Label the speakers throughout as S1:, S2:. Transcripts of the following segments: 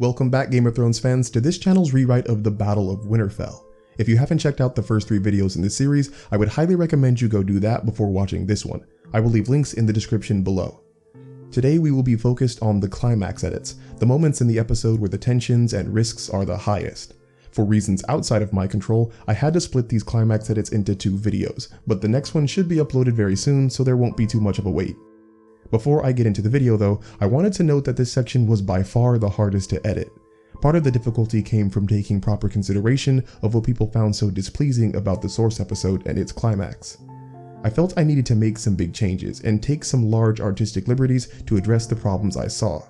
S1: Welcome back, Game of Thrones fans, to this channel's rewrite of the Battle of Winterfell. If you haven't checked out the first 3 videos in this series, I would highly recommend you go do that before watching this one. I will leave links in the description below. Today we will be focused on the climax edits, the moments in the episode where the tensions and risks are the highest. For reasons outside of my control, I had to split these climax edits into 2 videos, but the next one should be uploaded very soon, so there won't be too much of a wait. Before I get into the video though, I wanted to note that this section was by far the hardest to edit. Part of the difficulty came from taking proper consideration of what people found so displeasing about the source episode and its climax. I felt I needed to make some big changes and take some large artistic liberties to address the problems I saw.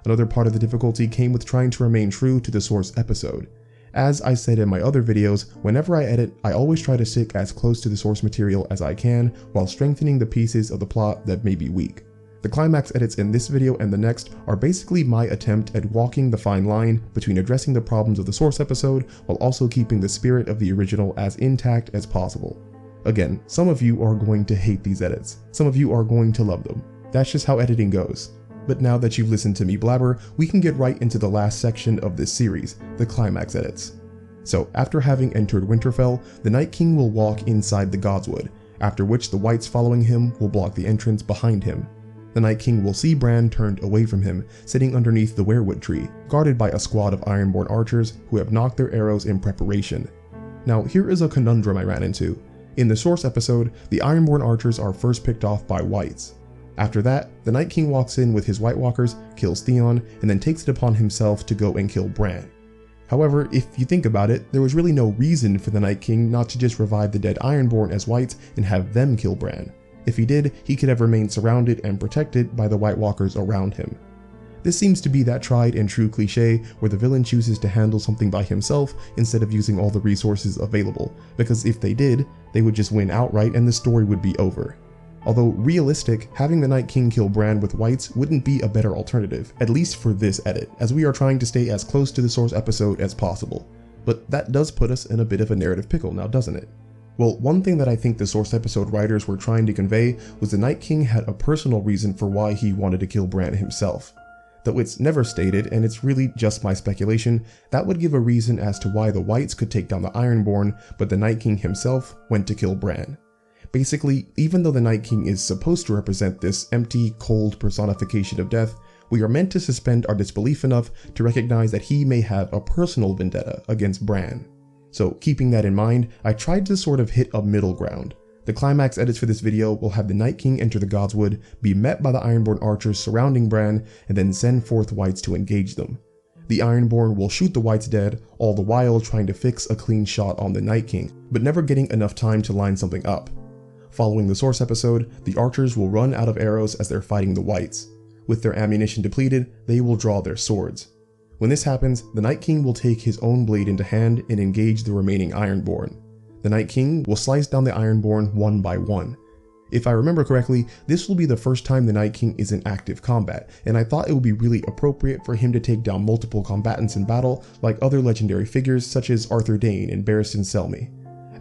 S1: Another part of the difficulty came with trying to remain true to the source episode. As I said in my other videos, whenever I edit, I always try to stick as close to the source material as I can while strengthening the pieces of the plot that may be weak. The climax edits in this video and the next are basically my attempt at walking the fine line between addressing the problems of the source episode while also keeping the spirit of the original as intact as possible. Again, some of you are going to hate these edits, some of you are going to love them. That's just how editing goes. But now that you've listened to me blabber, we can get right into the last section of this series, the climax edits. So after having entered Winterfell, the Night King will walk inside the Godswood, after which the Whites following him will block the entrance behind him. The Night King will see Bran turned away from him, sitting underneath the weirwood tree, guarded by a squad of Ironborn archers who have knocked their arrows in preparation. Now here is a conundrum I ran into. In the source episode, the Ironborn archers are first picked off by Whites. After that, the Night King walks in with his White Walkers, kills Theon, and then takes it upon himself to go and kill Bran. However, if you think about it, there was really no reason for the Night King not to just revive the dead Ironborn as Whites and have them kill Bran. If he did, he could have remained surrounded and protected by the White Walkers around him. This seems to be that tried and true cliche where the villain chooses to handle something by himself instead of using all the resources available, because if they did, they would just win outright and the story would be over. Although realistic, having the Night King kill Bran with Whites wouldn't be a better alternative, at least for this edit, as we are trying to stay as close to the source episode as possible. But that does put us in a bit of a narrative pickle now, doesn't it? Well, one thing that I think the source episode writers were trying to convey was the Night King had a personal reason for why he wanted to kill Bran himself. Though it's never stated, and it's really just my speculation, that would give a reason as to why the Whites could take down the Ironborn, but the Night King himself went to kill Bran. Basically, even though the Night King is supposed to represent this empty, cold personification of death, we are meant to suspend our disbelief enough to recognize that he may have a personal vendetta against Bran. So keeping that in mind, I tried to sort of hit a middle ground. The climax edits for this video will have the Night King enter the Godswood, be met by the Ironborn archers surrounding Bran, and then send forth Whites to engage them. The Ironborn will shoot the Whites dead, all the while trying to fix a clean shot on the Night King, but never getting enough time to line something up. Following the source episode, the archers will run out of arrows as they're fighting the Whites. With their ammunition depleted, they will draw their swords. When this happens, the Night King will take his own blade into hand and engage the remaining Ironborn. The Night King will slice down the Ironborn one by one. If I remember correctly, this will be the first time the Night King is in active combat, and I thought it would be really appropriate for him to take down multiple combatants in battle like other legendary figures such as Arthur Dayne and Barristan Selmy.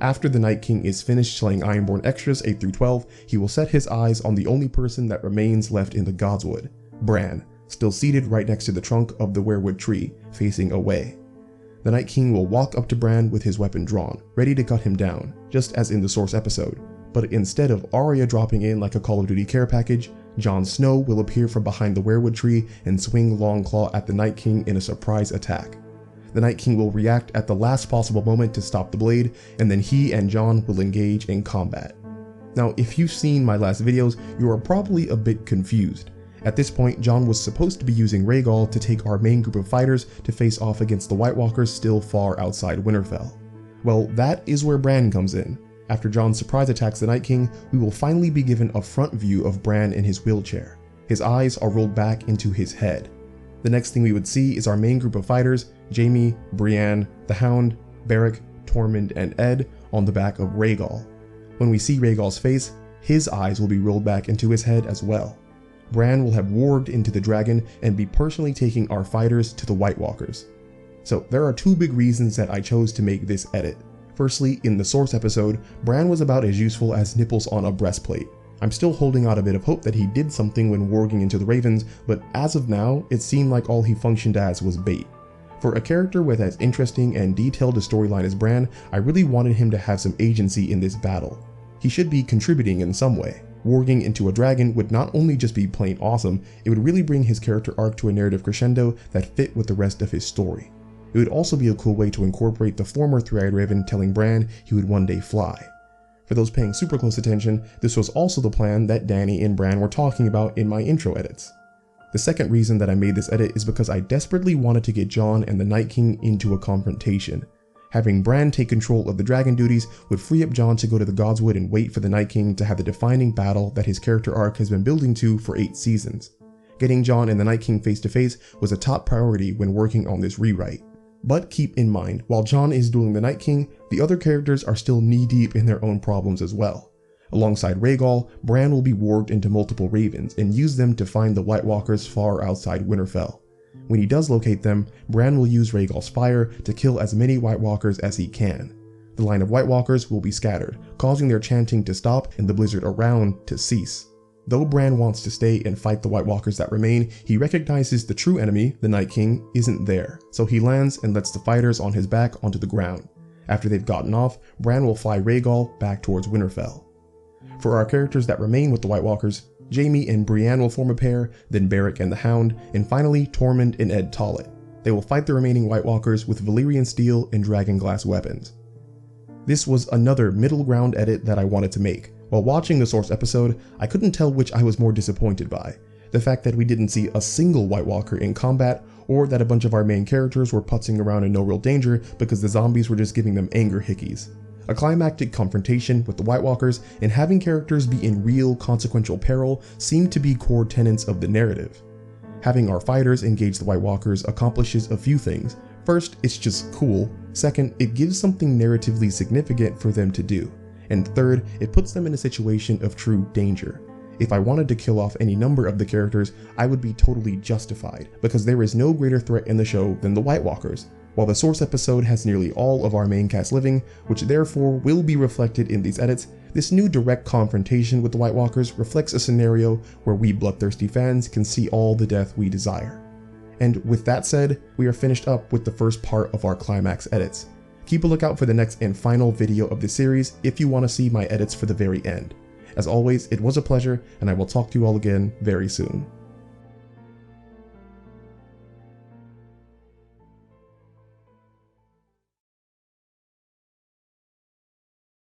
S1: After the Night King is finished slaying Ironborn extras 8 through 12, he will set his eyes on the only person that remains left in the Godswood, Bran, still seated right next to the trunk of the weirwood tree, facing away. The Night King will walk up to Bran with his weapon drawn, ready to cut him down, just as in the source episode. But instead of Arya dropping in like a Call of Duty care package, Jon Snow will appear from behind the weirwood tree and swing Longclaw at the Night King in a surprise attack. The Night King will react at the last possible moment to stop the blade, and then he and Jon will engage in combat. Now, if you've seen my last videos, you are probably a bit confused. At this point, Jon was supposed to be using Rhaegal to take our main group of fighters to face off against the White Walkers still far outside Winterfell. Well, that is where Bran comes in. After Jon surprise attacks the Night King, we will finally be given a front view of Bran in his wheelchair. His eyes are rolled back into his head. The next thing we would see is our main group of fighters, Jaime, Brienne, the Hound, Beric, Tormund, and Ed on the back of Rhaegal. When we see Rhaegal's face, his eyes will be rolled back into his head as well. Bran will have warged into the dragon and be personally taking our fighters to the White Walkers. So there are 2 big reasons that I chose to make this edit. Firstly, in the source episode, Bran was about as useful as nipples on a breastplate. I'm still holding out a bit of hope that he did something when warging into the Ravens, but as of now, it seemed like all he functioned as was bait. For a character with as interesting and detailed a storyline as Bran, I really wanted him to have some agency in this battle. He should be contributing in some way. Warging into a dragon would not only just be plain awesome, it would really bring his character arc to a narrative crescendo that fit with the rest of his story. It would also be a cool way to incorporate the former three-eyed raven telling Bran he would one day fly. For those paying super close attention, this was also the plan that Dany and Bran were talking about in my intro edits. The second reason that I made this edit is because I desperately wanted to get Jon and the Night King into a confrontation. Having Bran take control of the dragon duties would free up Jon to go to the Godswood and wait for the Night King to have the defining battle that his character arc has been building to for 8 seasons. Getting Jon and the Night King face to face was a top priority when working on this rewrite. But keep in mind, while Jon is dueling the Night King, the other characters are still knee-deep in their own problems as well. Alongside Rhaegal, Bran will be warged into multiple ravens and use them to find the White Walkers far outside Winterfell. When he does locate them, Bran will use Rhaegal's fire to kill as many White Walkers as he can. The line of White Walkers will be scattered, causing their chanting to stop and the blizzard around to cease. Though Bran wants to stay and fight the White Walkers that remain, he recognizes the true enemy, the Night King, isn't there, so he lands and lets the fighters on his back onto the ground. After they've gotten off, Bran will fly Rhaegal back towards Winterfell. For our characters that remain with the White Walkers, Jaime and Brienne will form a pair, then Beric and the Hound, and finally Tormund and Ed Tollett. They will fight the remaining White Walkers with Valyrian steel and dragonglass weapons. This was another middle ground edit that I wanted to make. While watching the source episode, I couldn't tell which I was more disappointed by. The fact that we didn't see a single White Walker in combat, or that a bunch of our main characters were putzing around in no real danger because the zombies were just giving them anger hickeys. A climactic confrontation with the White Walkers and having characters be in real consequential peril seemed to be core tenets of the narrative. Having our fighters engage the White Walkers accomplishes a few things. First, it's just cool. Second, it gives something narratively significant for them to do. And third, it puts them in a situation of true danger. If I wanted to kill off any number of the characters, I would be totally justified, because there is no greater threat in the show than the White Walkers. While the source episode has nearly all of our main cast living, which therefore will be reflected in these edits, this new direct confrontation with the White Walkers reflects a scenario where we bloodthirsty fans can see all the death we desire. And with that said, we are finished up with the first part of our Climax edits. Keep a lookout for the next and final video of the series if you want to see my edits for the very end. As always, it was a pleasure, and I will talk to you all again very soon.